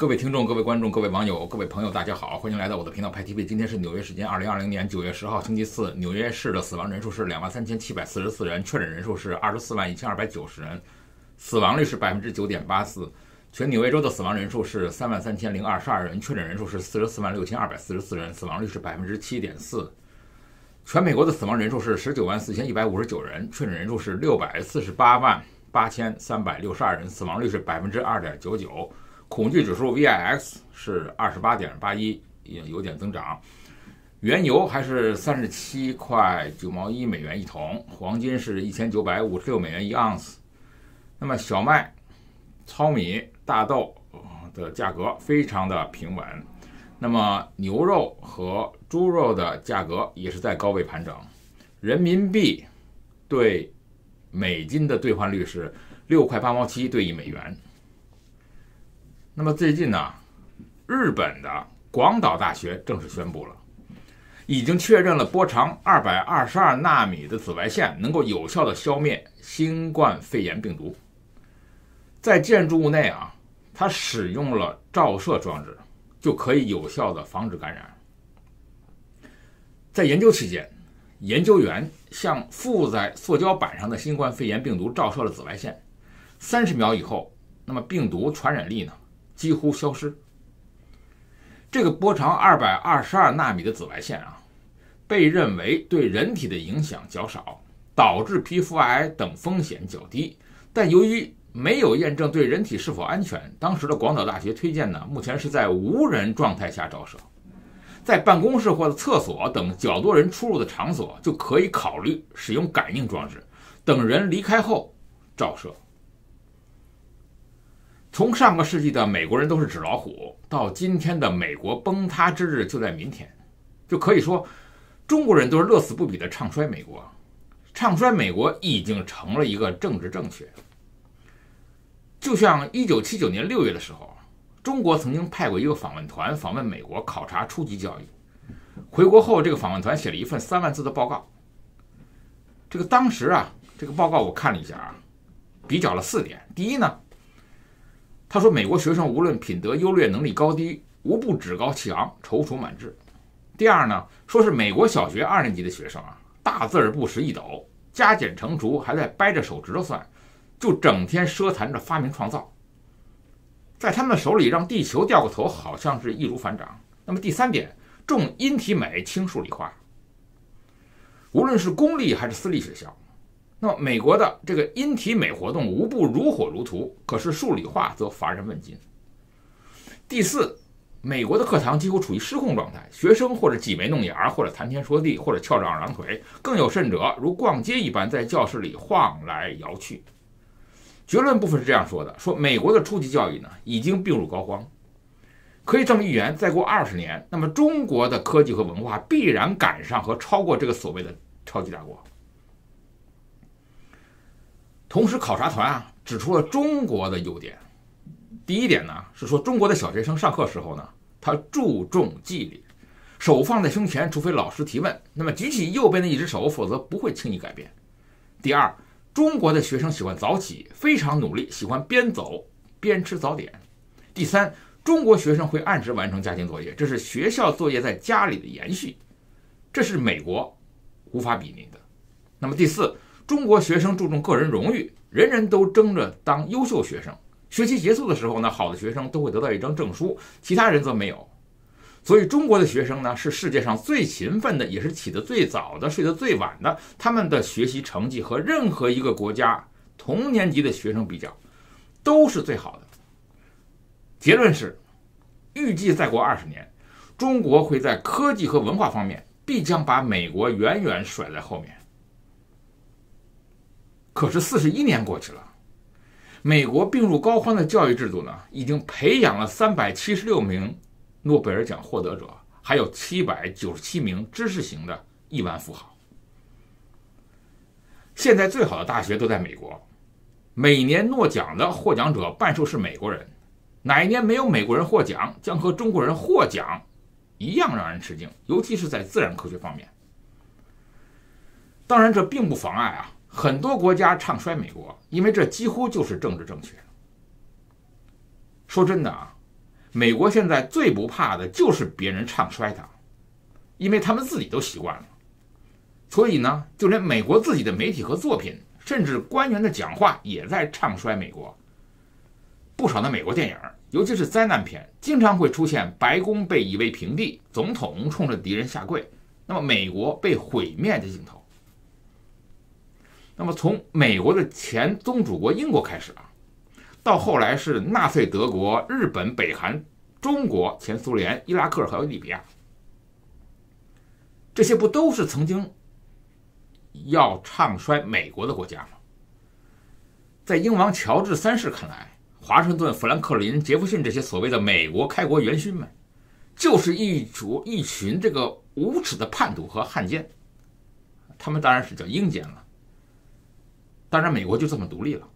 各位听众、各位观众、各位网友、各位朋友，大家好，欢迎来到我的频道派 TV。今天是纽约时间2020年9月10号星期四，纽约市的死亡人数是23744人，确诊人数是241290人，死亡率是9.84%。全纽约州的死亡人数是33022人，确诊人数是446244人，死亡率是7.4%。全美国的死亡人数是194159人，确诊人数是6488362人，死亡率是2.99%。恐惧指数 VIX 是28.81，有点增长。原油还是37块9毛1美元一桶，黄金是1956美元一盎司。那么小麦、糙米、大豆的价格非常的平稳。那么牛肉和猪肉的价格也是在高位盘整。人民币对美金的兑换率是6块8毛7兑1美元。那么最近呢，日本的广岛大学正式宣布了，已经确认了波长222纳米的紫外线能够有效的消灭新冠肺炎病毒。在建筑物内啊，它使用了照射装置，就可以有效的防止感染。在研究期间，研究员向附在塑胶板上的新冠肺炎病毒照射了紫外线，30秒以后，那么病毒传染力呢几乎消失。这个波长222纳米的紫外线啊，被认为对人体的影响较少，导致皮肤癌等风险较低。但由于没有验证对人体是否安全，当时的广岛大学推荐呢，目前是在无人状态下照射，在办公室或者厕所等较多人出入的场所，就可以考虑使用感应装置，等人离开后照射。从上个世纪的美国人都是纸老虎，到今天的美国崩塌之日就在明天，就可以说中国人都是乐此不疲的唱衰美国。唱衰美国已经成了一个政治正确。就像1979年6月的时候，中国曾经派过一个访问团访问美国考察初级教育，回国后这个访问团写了一份3万字的报告。当时啊，这个报告我看了一下啊，比较了4点。第一呢，他说美国学生无论品德优劣、能力高低，无不趾高气昂、踌躇满志。第二呢，说是美国小学2年级的学生啊，大字儿不识一斗，加减乘除还在掰着手指头算，就整天奢谈着发明创造，在他们的手里让地球掉个头好像是易如反掌。那么第3点，重音体美，轻数理化。无论是公立还是私立学校，那么美国的这个音体美活动无不如火如荼，可是数理化则乏人问津。第4，美国的课堂几乎处于失控状态，学生或者挤眉弄眼，或者谈天说地，或者翘着二郎腿，更有甚者如逛街一般在教室里晃来摇去。结论部分是这样说的，说美国的初级教育呢已经病入膏肓，可以这么预言，再过20年，那么中国的科技和文化必然赶上和超过这个所谓的超级大国。同时考察团啊指出了中国的优点。第一点呢是说，中国的小学生上课时候呢，他注重纪律，手放在胸前，除非老师提问，那么举起右边的一只手，否则不会轻易改变。第二，中国的学生喜欢早起，非常努力，喜欢边走边吃早点。第三，中国学生会按时完成家庭作业，这是学校作业在家里的延续，这是美国无法比拟的。那么第四，中国学生注重个人荣誉，人人都争着当优秀学生，学期结束的时候呢，好的学生都会得到一张证书，其他人则没有。所以中国的学生呢，是世界上最勤奋的，也是起得最早的，睡得最晚的，他们的学习成绩和任何一个国家同年级的学生比较都是最好的。结论是，预计再过20年，中国会在科技和文化方面必将把美国远远甩在后面。可是41年过去了，美国病入膏肓的教育制度呢，已经培养了376名诺贝尔奖获得者，还有797名知识型的亿万富豪。现在最好的大学都在美国，每年诺奖的获奖者半数是美国人，哪一年没有美国人获奖，将和中国人获奖一样让人吃惊，尤其是在自然科学方面。当然这并不妨碍啊，很多国家唱衰美国，因为这几乎就是政治正确。说真的啊，美国现在最不怕的就是别人唱衰它，因为他们自己都习惯了。所以呢，就连美国自己的媒体和作品，甚至官员的讲话也在唱衰美国。不少的美国电影，尤其是灾难片，经常会出现白宫被夷为平地，总统冲着敌人下跪，那么美国被毁灭的镜头。那么从美国的前宗主国英国开始啊，到后来是纳粹德国、日本、北韩、中国、前苏联、伊拉克还有利比亚，这些不都是曾经要唱衰美国的国家吗？在英王乔治三世看来，华盛顿、富兰克林、杰弗逊这些所谓的美国开国元勋们，就是一群这个无耻的叛徒和汉奸，他们当然是叫英奸了。当然美国就这么独立了。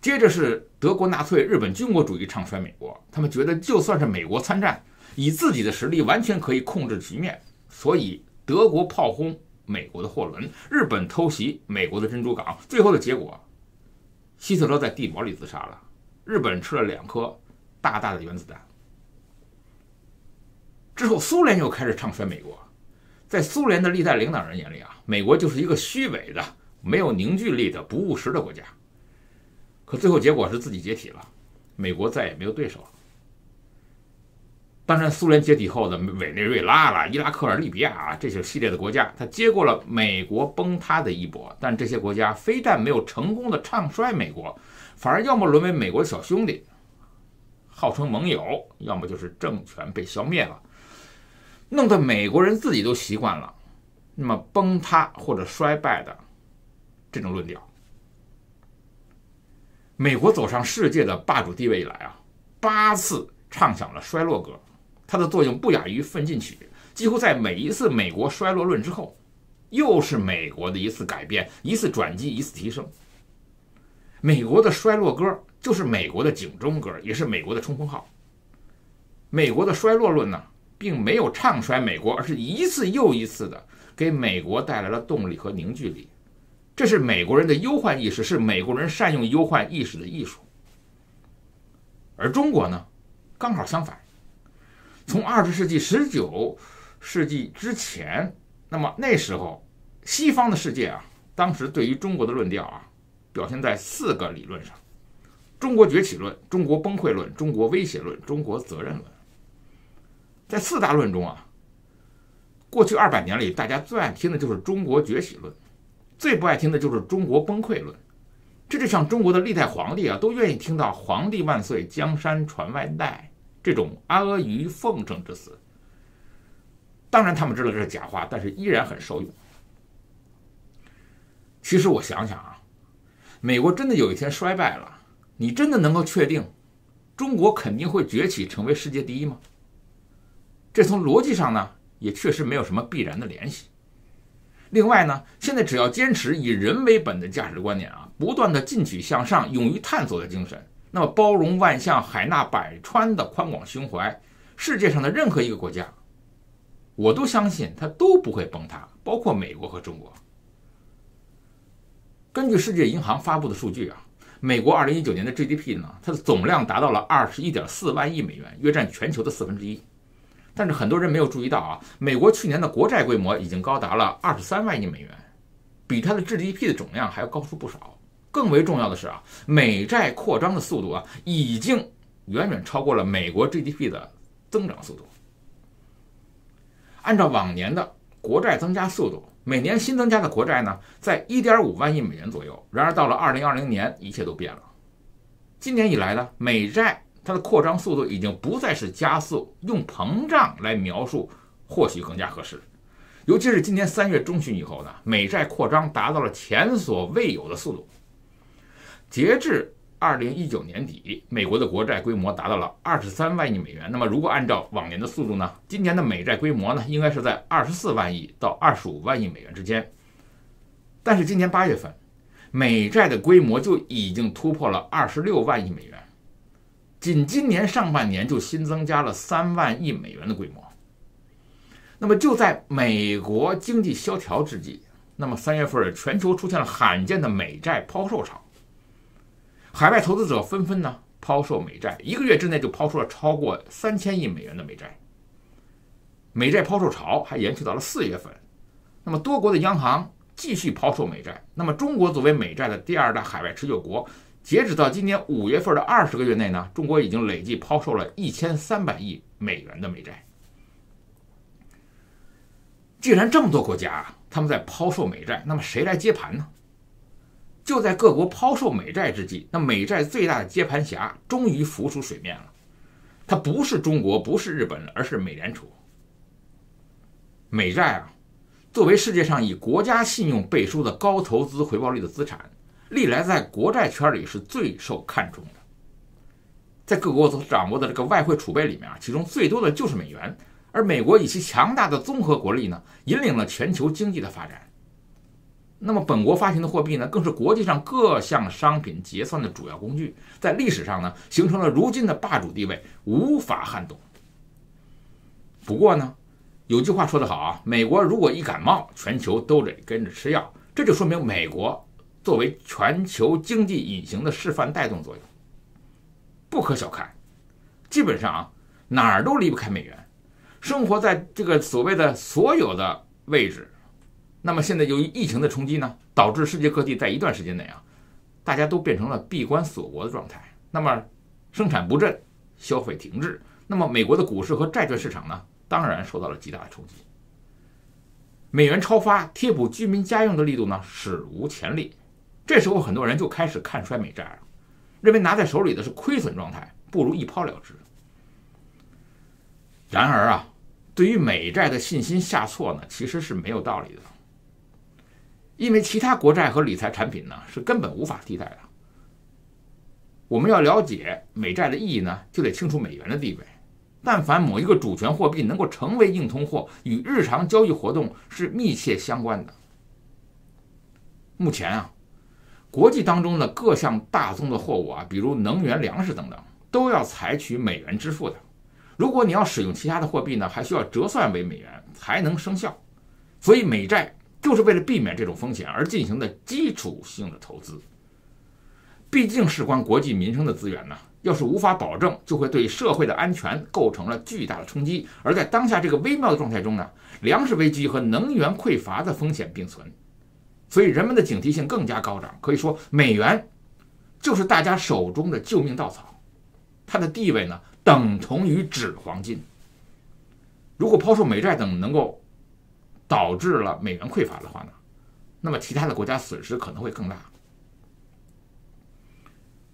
接着是德国纳粹、日本军国主义唱衰美国，他们觉得就算是美国参战，以自己的实力完全可以控制局面，所以德国炮轰美国的货轮，日本偷袭美国的珍珠港，最后的结果，希特勒在地堡里自杀了，日本吃了2颗大大的原子弹。之后苏联又开始唱衰美国，在苏联的历代领导人眼里啊，美国就是一个虚伪的、没有凝聚力的、不务实的国家。可最后结果是自己解体了，美国再也没有对手了。当然，苏联解体后的委内瑞拉啦、伊拉克、利比亚啊，这些系列的国家，它接过了美国崩塌的衣钵，但这些国家非但没有成功的唱衰美国，反而要么沦为美国的小兄弟，号称盟友，要么就是政权被消灭了，弄得美国人自己都习惯了那么崩塌或者衰败的这种论调。美国走上世界的霸主地位以来啊，8次唱响了衰落歌，它的作用不亚于奋进曲，几乎在每一次美国衰落论之后，又是美国的一次改变、一次转机、一次提升。美国的衰落歌就是美国的警钟歌，也是美国的冲锋号。美国的衰落论呢，并没有唱衰美国，而是一次又一次的给美国带来了动力和凝聚力。这是美国人的忧患意识，是美国人善用忧患意识的艺术。而中国呢，刚好相反。从20世纪、19世纪之前，那么那时候西方的世界啊，当时对于中国的论调啊，表现在4个理论上：中国崛起论、中国崩溃论、中国威胁论、中国责任论。在4大论中啊，过去200年里，大家最爱听的就是中国崛起论，最不爱听的就是中国崩溃论。这就像中国的历代皇帝啊，都愿意听到皇帝万岁，江山传万代这种阿阿谀奉承之词。当然他们知道这是假话，但是依然很受用。其实我想想啊，美国真的有一天衰败了，你真的能够确定中国肯定会崛起成为世界第一吗？这从逻辑上呢，也确实没有什么必然的联系。另外呢，现在只要坚持以人为本的价值观念啊，不断的进取向上、勇于探索的精神，那么包容万象、海纳百川的宽广胸怀，世界上的任何一个国家，我都相信它都不会崩塌，包括美国和中国。根据世界银行发布的数据啊，美国2019年的 GDP 呢，它的总量达到了21.4万亿美元，约占全球的1/4。但是很多人没有注意到啊，美国去年的国债规模已经高达了23万亿美元，比它的 GDP 的总量还要高出不少。更为重要的是啊，美债扩张的速度啊，已经远远超过了美国 GDP 的增长速度。按照往年的国债增加速度，每年新增加的国债呢，在1.5万亿美元左右。然而到了2020年，一切都变了。今年以来呢，美债它的扩张速度已经不再是加速，用膨胀来描述或许更加合适。尤其是今年3月中旬以后呢，美债扩张达到了前所未有的速度。截至2019年底，美国的国债规模达到了23万亿美元。那么如果按照往年的速度呢，今年的美债规模呢，应该是在24万亿到25万亿美元之间。但是今年8月份，美债的规模就已经突破了26万亿美元。仅今年上半年就新增加了3万亿美元的规模。那么就在美国经济萧条之际，那么3月份全球出现了罕见的美债抛售潮，海外投资者纷纷呢抛售美债，1个月之内就抛出了超过3000亿美元的美债。美债抛售潮还延续到了4月份。那么多国的央行继续抛售美债。那么中国作为美债的第2大海外持有国，截止到今年5月份的20个月内呢，中国已经累计抛售了1300亿美元的美债。既然这么多国家他们在抛售美债，那么谁来接盘呢？就在各国抛售美债之际，那美债最大的接盘侠终于浮出水面了。它不是中国，不是日本，而是美联储。美债作为世界上以国家信用背书的高投资回报率的资产，历来在国债圈里是最受看重的。在各国所掌握的这个外汇储备里面其中最多的就是美元，而美国以其强大的综合国力呢，引领了全球经济的发展。那么本国发行的货币呢，更是国际上各项商品结算的主要工具，在历史上呢，形成了如今的霸主地位，无法撼动。不过呢，有句话说得好美国如果一感冒，全球都得跟着吃药。这就说明美国作为全球经济隐形的示范带动作用，不可小看。基本上哪儿都离不开美元，生活在这个所谓的所有的位置。那么现在由于疫情的冲击呢，导致世界各地在一段时间内大家都变成了闭关锁国的状态。那么生产不振，消费停滞，那么美国的股市和债券市场呢，当然受到了极大的冲击。美元超发贴补居民家用的力度呢，史无前例。这时候很多人就开始看衰美债了，认为拿在手里的是亏损状态，不如一抛了之。然而对于美债的信心下挫呢，其实是没有道理的。因为其他国债和理财产品呢，是根本无法替代的。我们要了解美债的意义呢，就得清楚美元的地位。但凡某一个主权货币能够成为硬通货，与日常交易活动是密切相关的。目前国际当中的各项大宗的货物比如能源、粮食等等，都要采取美元支付的。如果你要使用其他的货币呢，还需要折算为美元才能生效。所以美债就是为了避免这种风险而进行的基础性的投资。毕竟事关国计民生的资源呢，要是无法保证，就会对社会的安全构成了巨大的冲击。而在当下这个微妙的状态中呢，粮食危机和能源匮乏的风险并存，所以人们的警惕性更加高涨。可以说美元就是大家手中的救命稻草，它的地位呢，等同于纸黄金。如果抛售美债等能够导致了美元匮乏的话呢，那么其他的国家损失可能会更大。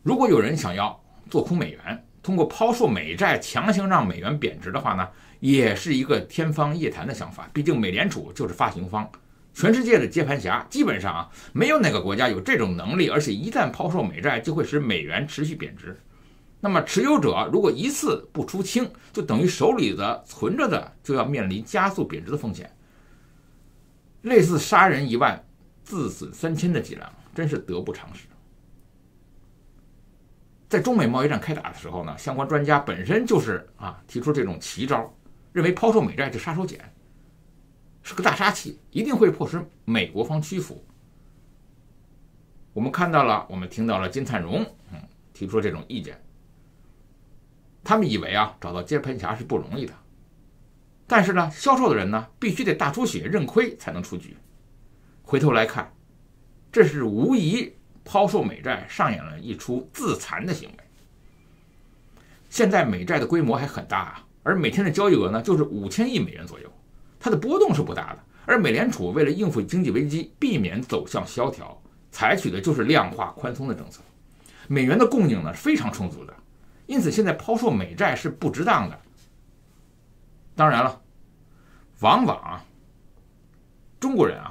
如果有人想要做空美元，通过抛售美债强行让美元贬值的话呢，也是一个天方夜谭的想法。毕竟美联储就是发行方，全世界的接盘侠，基本上没有哪个国家有这种能力，而且一旦抛售美债就会使美元持续贬值。那么持有者如果一次不出清，就等于手里的存着的就要面临加速贬值的风险。类似杀人1万自损3000的伎俩，真是得不偿失。在中美贸易战开打的时候呢，相关专家本身就是提出这种奇招，认为抛售美债是杀手锏，是个大杀器，一定会迫使美国方屈服。我们听到了金灿荣提出这种意见。他们以为找到接盘侠是不容易的，但是呢，销售的人呢，必须得大出血认亏才能出局。回头来看，这是无疑抛售美债上演了一出自残的行为。现在美债的规模还很大而每天的交易额呢，就是5000亿美元左右，它的波动是不大的。而美联储为了应付经济危机，避免走向萧条，采取的就是量化宽松的政策。美元的供应呢，是非常充足的，因此现在抛售美债是不值当的。当然了，往往中国人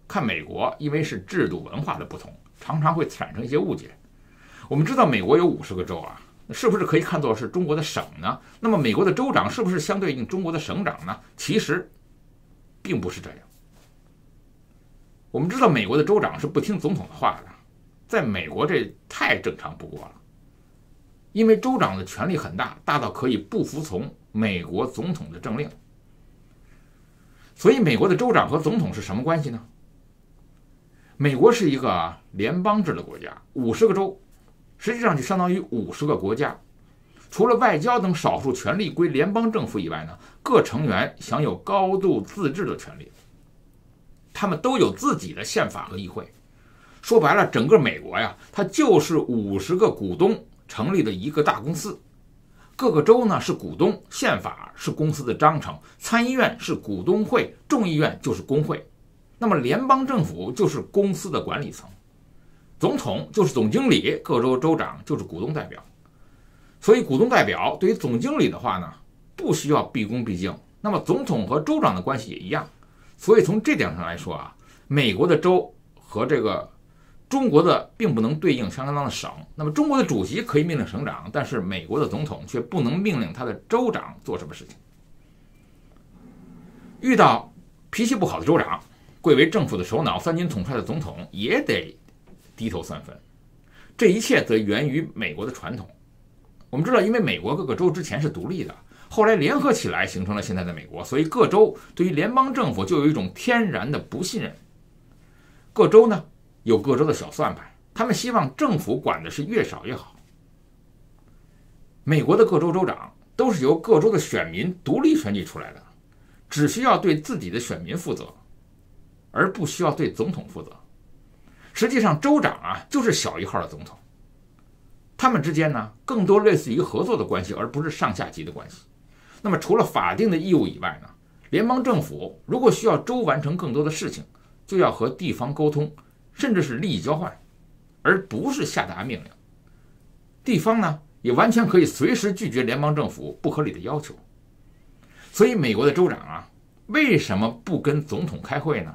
看美国，因为是制度文化的不同，常常会产生一些误解。我们知道美国有50个州是不是可以看作是中国的省呢？那么美国的州长是不是相对应中国的省长呢？其实并不是这样。我们知道美国的州长是不听总统的话的，在美国这太正常不过了。因为州长的权力很大，大到可以不服从美国总统的政令。所以美国的州长和总统是什么关系呢？美国是一个联邦制的国家，50个州，实际上就相当于50个国家。除了外交等少数权力归联邦政府以外呢，各成员享有高度自治的权利。他们都有自己的宪法和议会。说白了，整个美国呀，它就是50个股东成立的一个大公司。各个州呢是股东，宪法是公司的章程，参议院是股东会，众议院就是工会。那么联邦政府就是公司的管理层，总统就是总经理，各州州长就是股东代表。所以股东代表对于总经理的话呢，不需要毕恭毕敬。那么总统和州长的关系也一样。所以从这点上来说啊，美国的州和这个中国的并不能对应相当的省。那么中国的主席可以命令省长，但是美国的总统却不能命令他的州长做什么事情。遇到脾气不好的州长，贵为政府的首脑、三军统帅的总统也得低头3分。这一切则源于美国的传统。我们知道，因为美国各个州之前是独立的，后来联合起来形成了现在的美国，所以各州对于联邦政府就有一种天然的不信任。各州呢有各州的小算盘，他们希望政府管的是越少越好。美国的各州州长都是由各州的选民独立选举出来的，只需要对自己的选民负责，而不需要对总统负责。实际上州长啊就是小1号的总统，他们之间呢更多类似于合作的关系，而不是上下级的关系。那么除了法定的义务以外呢，联邦政府如果需要州完成更多的事情，就要和地方沟通，甚至是利益交换，而不是下达命令。地方呢也完全可以随时拒绝联邦政府不合理的要求。所以美国的州长啊，为什么不跟总统开会呢？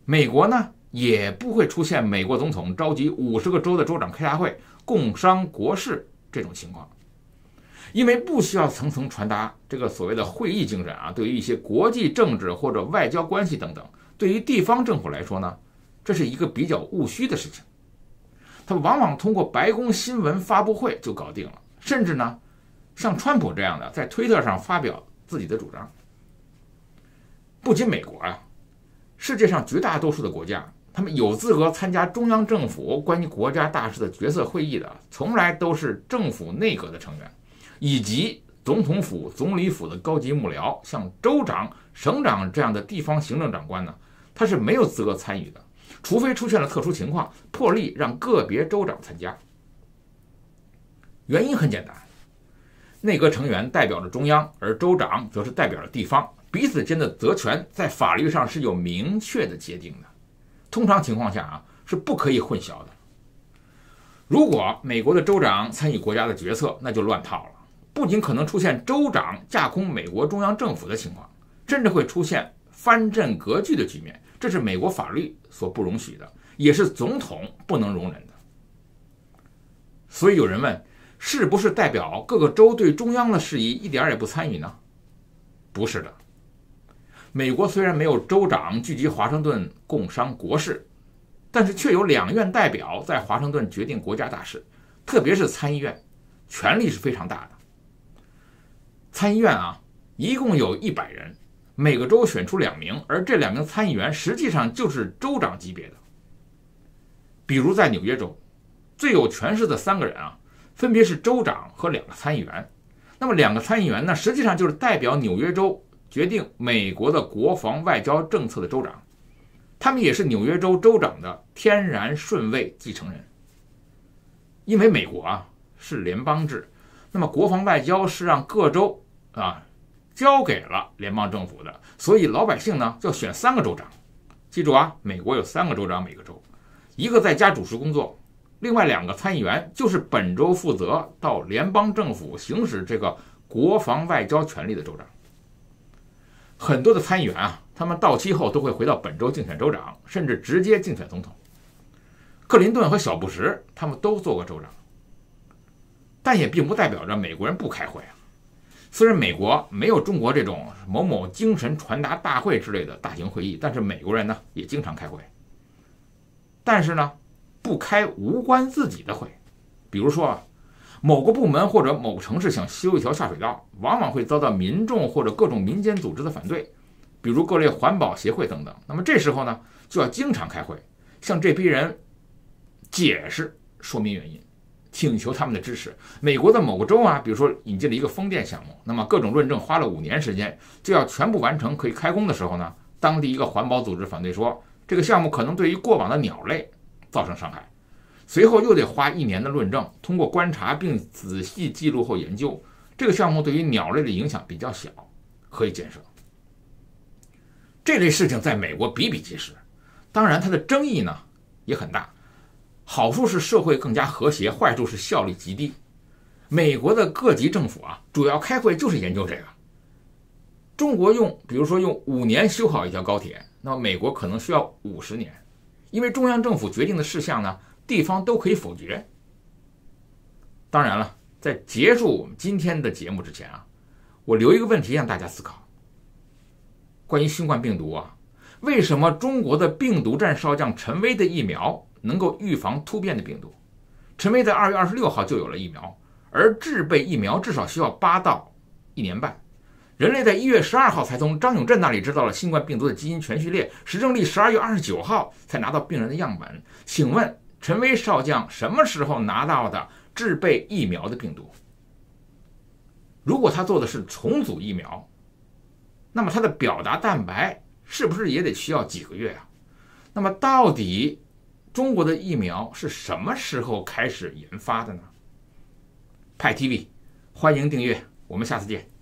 美国呢也不会出现美国总统召集50个州的州长开大会共商国事这种情况。因为不需要层层传达这个所谓的会议精神啊，对于一些国际政治或者外交关系等等，对于地方政府来说呢，这是一个比较务虚的事情。他们往往通过白宫新闻发布会就搞定了，甚至呢，像川普这样的在推特上发表自己的主张。不仅美国啊，世界上绝大多数的国家，他们有资格参加中央政府关于国家大事的决策会议的，从来都是政府内阁的成员，以及总统府、总理府的高级幕僚。像州长、省长这样的地方行政长官呢，他是没有资格参与的，除非出现了特殊情况，破例让个别州长参加。原因很简单，内阁成员代表着中央，而州长则是代表着地方，彼此间的责权在法律上是有明确的界定的。通常情况下啊，是不可以混淆的。如果美国的州长参与国家的决策，那就乱套了。不仅可能出现州长架空美国中央政府的情况，甚至会出现藩镇割据的局面，这是美国法律所不容许的，也是总统不能容忍的。所以有人问，是不是代表各个州对中央的事宜一点也不参与呢？不是的。美国虽然没有州长聚集华盛顿共商国事，但是却有两院代表在华盛顿决定国家大事，特别是参议院，权力是非常大的。参议院啊，一共有100人，每个州选出2名，而这2名参议员实际上就是州长级别的。比如在纽约州，最有权势的3个人啊，分别是州长和2个参议员。那么2个参议员呢，实际上就是代表纽约州决定美国的国防外交政策的州长，他们也是纽约州州长的天然顺位继承人。因为美国啊是联邦制，那么国防外交是让各州交给了联邦政府的，所以老百姓呢要选3个州长。记住啊，美国有3个州长，每个州一个在家主持工作，另外2个参议员就是本州负责到联邦政府行使这个国防外交权力的州长。很多的参议员啊，他们到期后都会回到本州竞选州长，甚至直接竞选总统。克林顿和小布什他们都做过州长，但也并不代表着美国人不开会啊。虽然美国没有中国这种某某精神传达大会之类的大型会议，但是美国人呢也经常开会。但是呢，不开无关自己的会。比如说某个部门或者某个城市想修一条下水道，往往会遭到民众或者各种民间组织的反对，比如各类环保协会等等。那么这时候呢，就要经常开会，向这批人解释说明原因。请求他们的支持。美国的某个州啊，比如说引进了一个风电项目，那么各种论证花了5年时间，就要全部完成可以开工的时候呢，当地一个环保组织反对说，这个项目可能对于过往的鸟类造成伤害。随后又得花1年的论证，通过观察并仔细记录后研究，这个项目对于鸟类的影响比较小，可以建设。这类事情在美国比比皆是，当然它的争议呢也很大。好处是社会更加和谐，坏处是效率极低。美国的各级政府啊，主要开会就是研究这个。中国比如说用5年修好一条高铁，那么美国可能需要50年，因为中央政府决定的事项呢，地方都可以否决。当然了，在结束我们今天的节目之前啊，我留一个问题让大家思考。关于新冠病毒啊，为什么中国的病毒战少将陈薇的疫苗能够预防突变的病毒？陈薇在2月26号就有了疫苗，而制备疫苗至少需要8到1年半。人类在1月12号才从张永振那里知道了新冠病毒的基因全序列，石正丽12月29号才拿到病人的样本。请问陈薇少将什么时候拿到的制备疫苗的病毒？如果他做的是重组疫苗，那么他的表达蛋白是不是也得需要几个月啊？那么到底中国的疫苗是什么时候开始研发的呢？派 TV， 欢迎订阅，我们下次见。